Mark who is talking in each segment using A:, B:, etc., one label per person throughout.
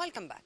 A: Welcome back.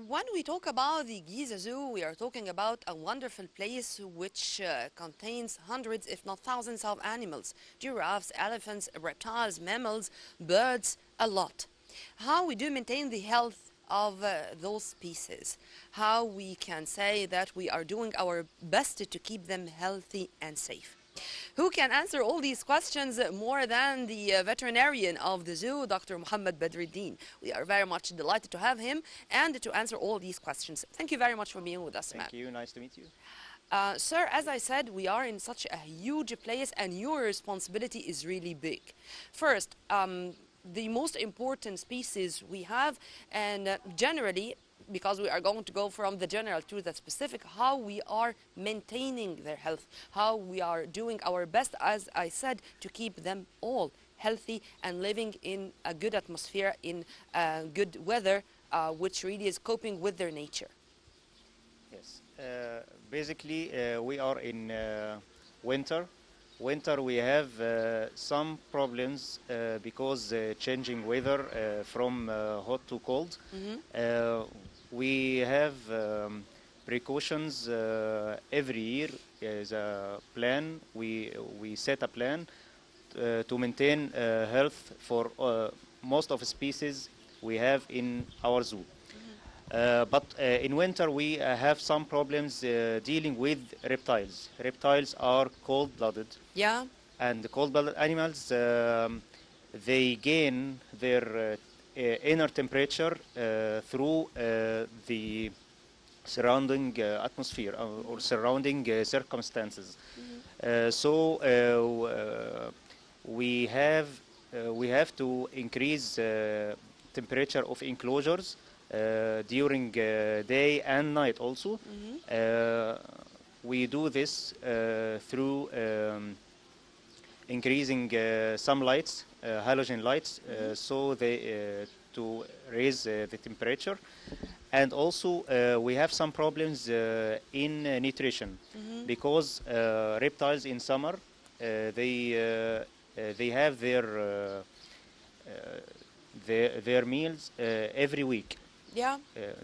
A: When we talk about the Giza Zoo, we are talking about a wonderful place which contains hundreds, if not thousands, of animals: giraffes, elephants, reptiles, mammals, birds, a lot. How we do maintain the health of those species, how we can say that we are doing our best to keep them healthy and safe. Who can answer all these questions more than the veterinarian of the zoo, Dr. Mohamed Badruddin? We are very much delighted to have him and to answer all these questions. Thank you very much for being with us,
B: Thank you. Nice to meet you.
A: Sir, as I said, we are in such a huge place and your responsibility is really big. First, the most important species we have, and generally, because we are going to go from the general to the specific, how we are maintaining their health, how we are doing our best, as I said, to keep them all healthy and living in a good atmosphere, in good weather, which really is coping with their nature.
B: Yes. Basically, we are in winter. Winter, we have some problems because changing weather from hot to cold. We have precautions every year as a plan. We set a plan to maintain health for most of the species we have in our zoo. But in winter we have some problems dealing with reptiles. Reptiles are cold-blooded.
A: Yeah.
B: And the cold-blooded animals, they gain their inner temperature through the surrounding atmosphere or surrounding circumstances. We have to increase temperature of enclosures during day and night also. We do this through increasing some lights, halogen lights, so they to raise the temperature. And also we have some problems in nutrition because reptiles in summer they have their meals every week.
A: Yeah.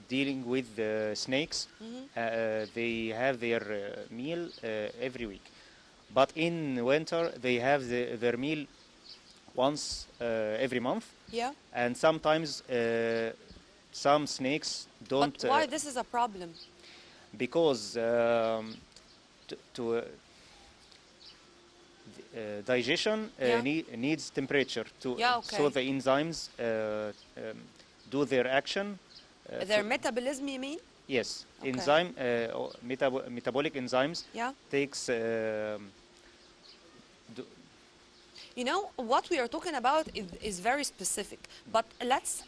B: Dealing with snakes, they have their meal every week. But in winter, they have their meal once every month.
A: Yeah.
B: And sometimes some snakes don't.
A: But why this is a problem?
B: Because digestion needs temperature to, so the enzymes do their action.
A: Their metabolism, you mean?
B: Yes, enzyme metabolic enzymes takes.
A: You know, what we are talking about is very specific, but let's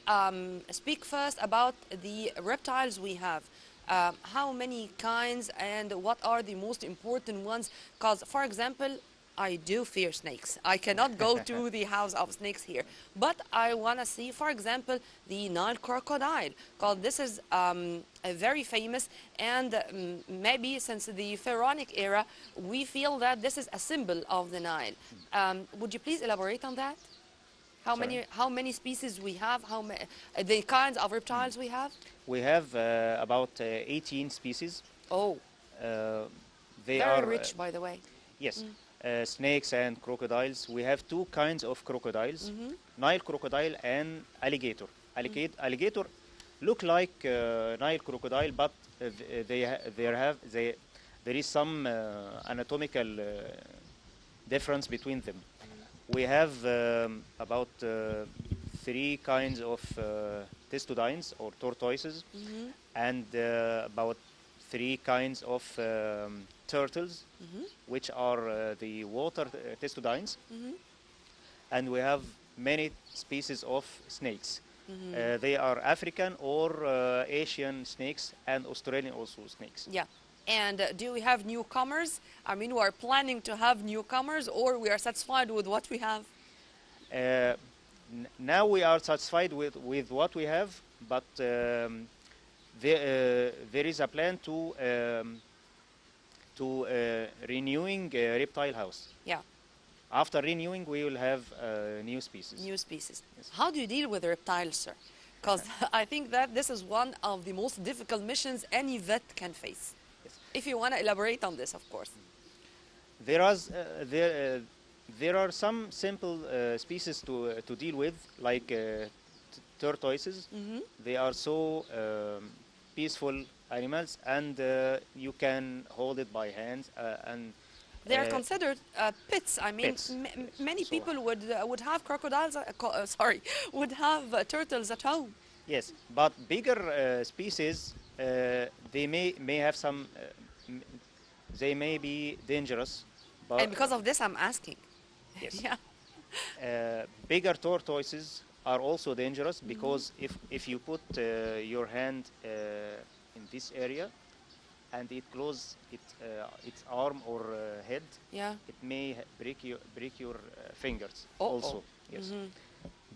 A: speak first about the reptiles we have. How many kinds and what are the most important ones? Because, for example, I do fear snakes. I cannot go to the house of snakes here. But I want to see, for example, the Nile crocodile, because this is very famous, and maybe since the pharaonic era, we feel that this is a symbol of the Nile. Would you please elaborate on that? How many species we have? The kinds of reptiles we have?
B: We have about 18 species.
A: Oh,
B: they
A: very
B: are
A: rich, by the way.
B: Yes. Snakes and crocodiles. We have two kinds of crocodiles, Nile crocodile and alligator. Alligator look like Nile crocodile, but there is some anatomical difference between them. We have about 3 kinds of testudines or tortoises, and about 3 kinds of turtles, which are the water testudines, and we have many species of snakes. They are African or Asian snakes, and Australian also snakes.
A: Yeah. And do we have newcomers? I mean, we are planning to have newcomers, or we are satisfied with what we have?
B: Now we are satisfied with what we have, but there is a plan to renewing reptile house.
A: Yeah. After
B: renewing, we will have new species.
A: New species. Yes. How do you deal with the reptiles, sir? because I think that this is one of the most difficult missions any vet can face.
B: Yes.
A: If you want to elaborate on this, of course.
B: There are there are some simple species to deal with, like tortoises. They are so peaceful animals, and you can hold it by hands and
A: They are
B: uh,
A: considered pets. I mean,
B: pets. Yes.
A: many
B: So
A: people would have crocodiles. Sorry, would have turtles at home.
B: yes, but bigger species they may have some m- they may be dangerous, but
A: And because of this, I'm asking.
B: yes.
A: Yeah.
B: Bigger tortoises are also dangerous because if you put your hand in this area and it close its arm or head,
A: Yeah.
B: it may break your fingers
A: Uh-oh.
B: also. Yes,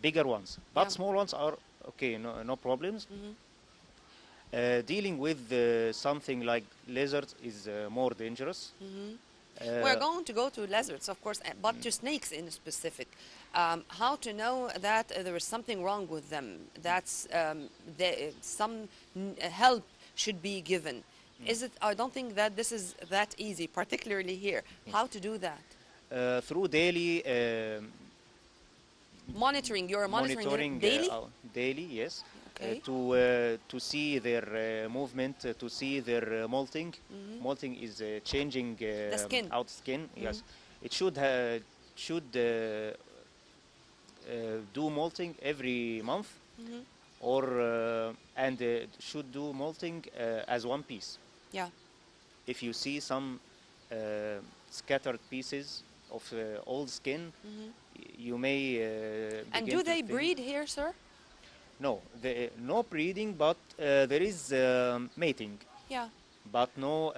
B: bigger ones, but
A: Yeah.
B: small ones are okay, no problems. Dealing with something like lizards is more dangerous.
A: We're going to go to lizards, of course, but to snakes in specific. How to know that there is something wrong with them, that's some help should be given. Is it? I don't think that this is that easy, particularly here. How to do that?
B: Through daily
A: Monitoring. You're monitoring them daily?
B: daily, yes.
A: Okay.
B: To see their movement, to see their molting. Molting is changing
A: skin.
B: out skin. Yes, it should do molting every month, or and should do molting as one piece.
A: Yeah.
B: If you see some scattered pieces of old skin, you may
A: And
B: begin
A: do
B: to
A: they
B: think-
A: breed here, sir?
B: No, no breeding, but there is mating,
A: Yeah.
B: but no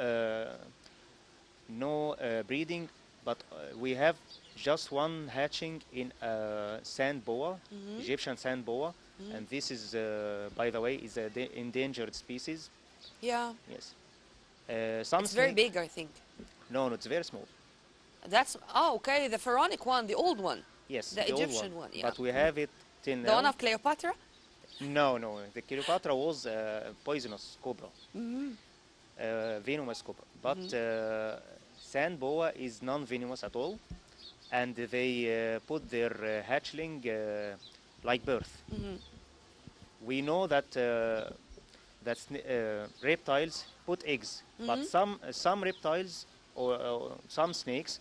B: breeding. But we have just one hatching in sand boa, Egyptian sand boa, and this is, by the way, is a endangered species.
A: Yeah.
B: Yes. Some
A: It's very
B: snake-
A: big, I think.
B: No, it's very small.
A: That's, oh, okay, the pharaonic one, the old one.
B: Yes,
A: The
B: old
A: Egyptian one, yeah.
B: But we have it till
A: The
B: now.
A: one of Cleopatra?
B: No, the Cleopatra was poisonous cobra, venomous cobra. But sand boa is non-venomous at all, and they put their hatchling like birth. We know that reptiles put eggs, but some reptiles or some snakes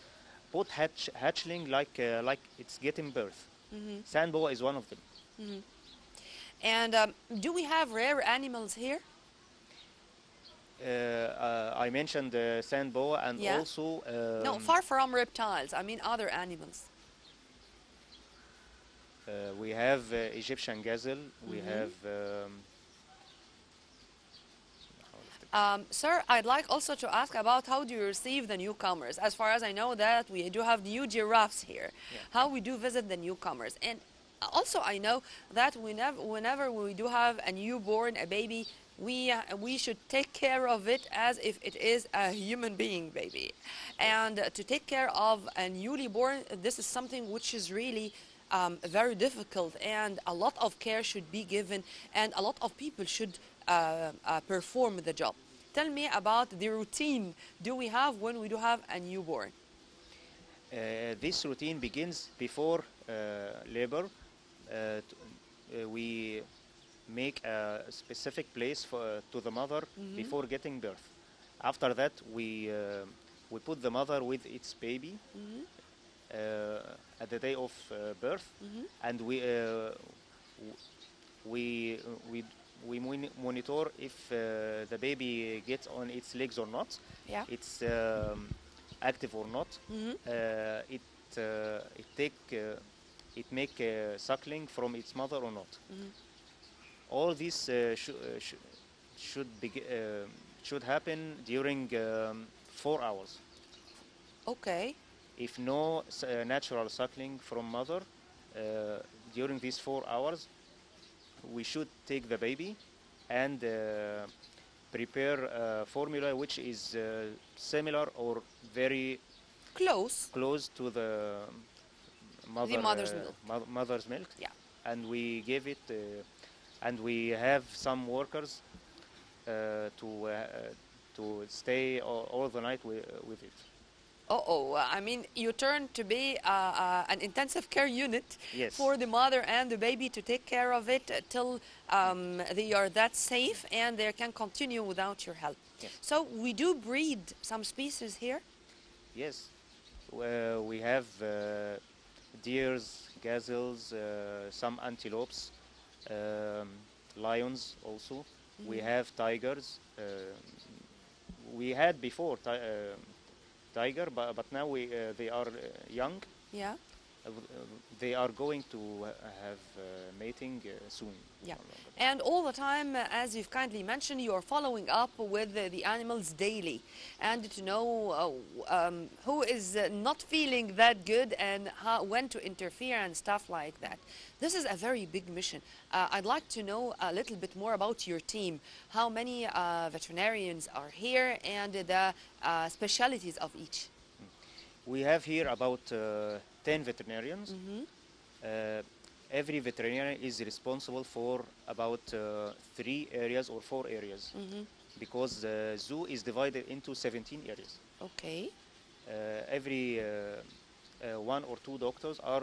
B: put hatchling like it's getting birth. Sand boa is one of them.
A: And do we have rare animals here?
B: I mentioned sand boa and
A: Yeah.
B: also
A: No, far from reptiles. I mean other animals.
B: we have Egyptian gazelle. We have
A: Sir, I'd like also to ask about how do you receive the newcomers? As far as I know that we do have new giraffes here.
B: Yeah.
A: How we do visit the newcomers. And also I know that whenever we do have a newborn, a baby, we should take care of it as if it is a human being baby. And to take care of a newly born, this is something which is really very difficult, and a lot of care should be given, and a lot of people should perform the job. Tell me about the routine do we have when we do have a newborn?
B: this routine begins before labor. We make a specific place to the mother before getting birth. After that, we put the mother with its baby at the day of birth, and we monitor if the baby gets on its legs or not.
A: Yeah.
B: It's active or not. It make suckling from its mother or not. All this should happen during 4 hours.
A: Okay.
B: If no natural suckling from mother during these 4 hours, we should take the baby and prepare a formula which is similar or very
A: Close.
B: to the
A: mother's milk.
B: mother's milk.
A: Yeah.
B: And we give it and we have some workers to stay all the night with it.
A: Oh, I mean, you turn to be an intensive care unit
B: Yes.
A: for the mother and the baby to take care of it till they are that safe and they can continue without your help.
B: Yes.
A: So we do breed some species here.
B: Yes. We have deers, gazelles, some antelopes, lions also. We have tigers. We had before tiger, but now they are young.
A: Yeah.
B: They are going to have mating soon.
A: Yeah. And all the time, as you've kindly mentioned, you are following up with the animals daily and to know who is not feeling that good and when to interfere and stuff like that. This is a very big mission. I'd like to know a little bit more about your team. How many veterinarians are here and the specialities of each?
B: We have here about 10 veterinarians. Every veterinarian is responsible for about 3 areas or 4 areas because the zoo is divided into 17 areas.
A: Okay.
B: Every 1 or 2 doctors are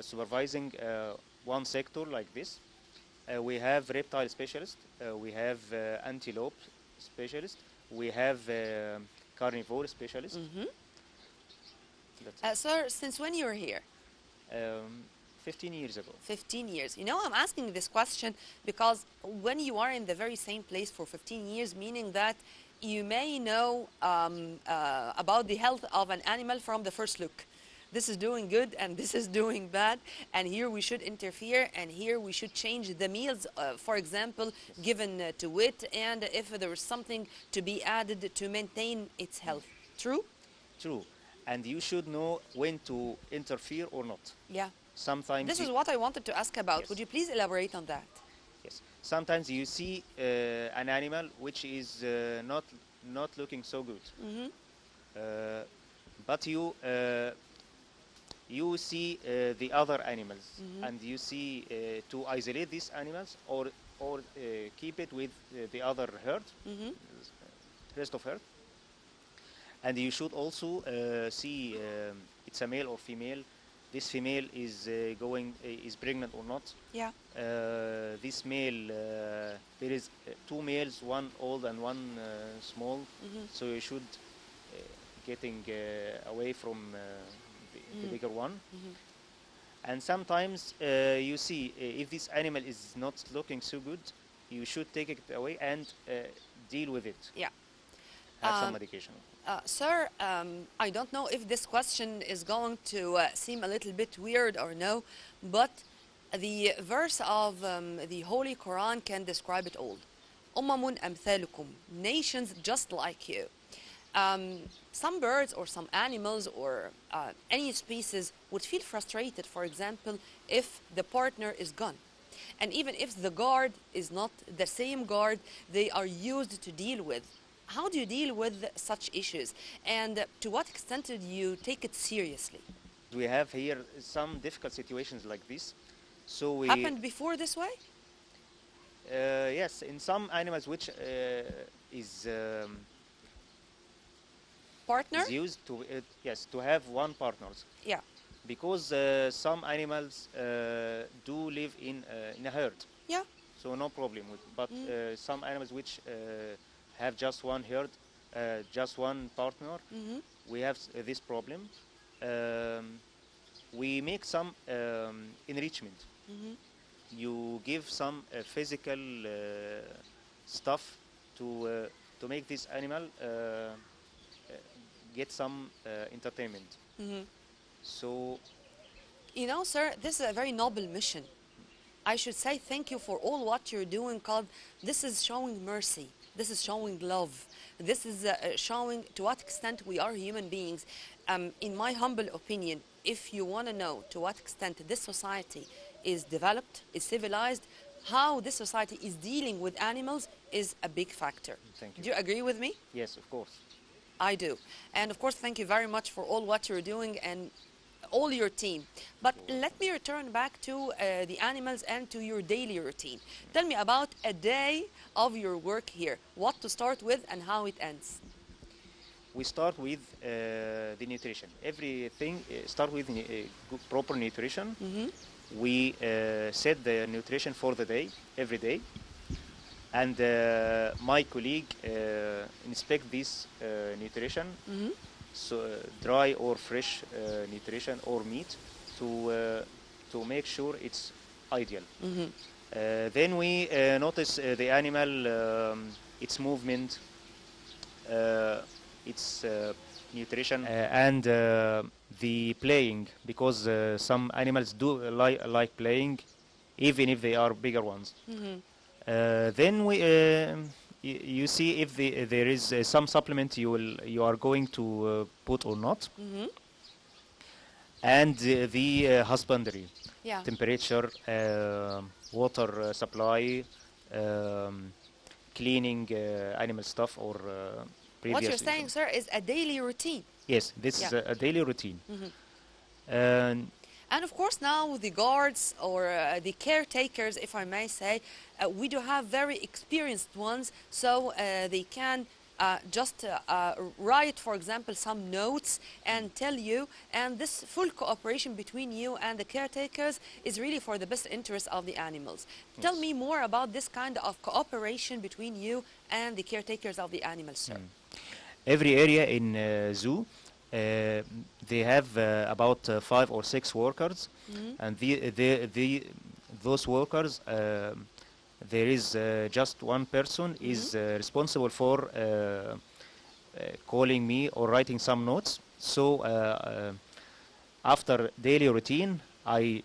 B: supervising one sector like this. We have reptile specialist, we have antelope specialist, we have carnivore specialist.
A: Sir, since when you're here?
B: 15 years ago.
A: 15 years. You know, I'm asking this question because when you are in the very same place for 15 years, meaning that you may know about the health of an animal from the first look. This is doing good and this is doing bad, and here we should interfere, and here we should change the meals, for example, given to it, and if there is something to be added to maintain its health. True?
B: True. And you should know when to interfere or not.
A: Yeah.
B: Sometimes
A: this is what I wanted to ask about. Yes. Would you please elaborate on that?
B: Yes. Sometimes you see an animal which is not looking so good. But you see the other animals, and you see to isolate these animals or keep it with the other herd, rest of herd. And you should also see it's a male or female. This female is is pregnant or not.
A: Yeah.
B: This male, there is 2 males, one old and one small. So you should getting away from the bigger one. And sometimes you see if this animal is not looking so good, you should take it away and deal with it.
A: Yeah.
B: Have some medication.
A: Sir, I don't know if this question is going to seem a little bit weird or no, but the verse of the Holy Quran can describe it all. أُمَمٌ أَمْثَالُكُمْ, nations just like you. Some birds or some animals or any species would feel frustrated, for example, if the partner is gone. And even if the guard is not the same guard they are used to deal with. How do you deal with such issues? And to what extent do you take it seriously?
B: We have here some difficult situations like this. So we
A: happened before this way?
B: Yes, in some animals which is
A: partner?
B: Is used to yes, to have one partners.
A: Yeah.
B: Because some animals do live in a herd.
A: Yeah.
B: So no problem with. But some animals which have just one herd, just one partner, we have this problem. We make some enrichment. You give some physical stuff to make this animal get some entertainment. So,
A: you know, sir, this is a very noble mission. I should say thank you for all what you're doing, because this is showing mercy. This is showing love. This is showing to what extent we are human beings. In my humble opinion, if you want to know to what extent this society is developed, is civilized, how this society is dealing with animals is a big factor.
B: Thank you.
A: Do you agree with me?
B: Yes, of course.
A: I do. And of course, thank you very much for all what you're doing and all your team. But let me return back to the animals and to your daily routine. Tell me about a day of your work here. What to start with and how it ends.
B: We start with the nutrition. Everything start with proper nutrition. We set the nutrition for the day, every day. And my colleague inspect this nutrition, so dry or fresh nutrition or meat, to make sure it's ideal. Then we notice the animal, its movement, its nutrition, and the playing, because some animals do like playing, even if they are bigger ones. Then we, you see if there is some supplement you are going to put or not, and the husbandry, temperature, water supply, cleaning animal stuff or previous.
A: What you're saying, sir, is a daily routine.
B: Yes, this is a daily routine.
A: And of course now the guards or the caretakers, if I may say, we do have very experienced ones, so they can just write, for example, some notes and tell you, and this full cooperation between you and the caretakers is really for the best interest of the animals. Yes. Tell me more about this kind of cooperation between you and the caretakers of the animals, sir.
B: Every area in zoo, they have about 5 or 6 workers, and those workers, there is just one person is responsible for calling me or writing some notes. So after daily routine, I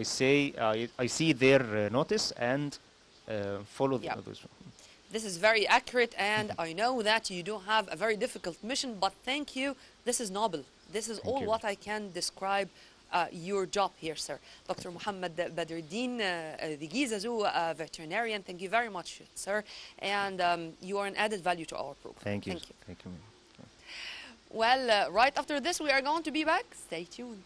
B: see their notice and follow those.
A: This is very accurate, and I know that you do have a very difficult mission, but thank you. This is noble. This is all what I can describe your job here, sir. Dr. Mohamed Badruddin, the Giza Zoo veterinarian, thank you very much, sir. And you are an added value to our program.
B: Thank you. Thank you.
A: Well, right after this, we are going to be back. Stay tuned.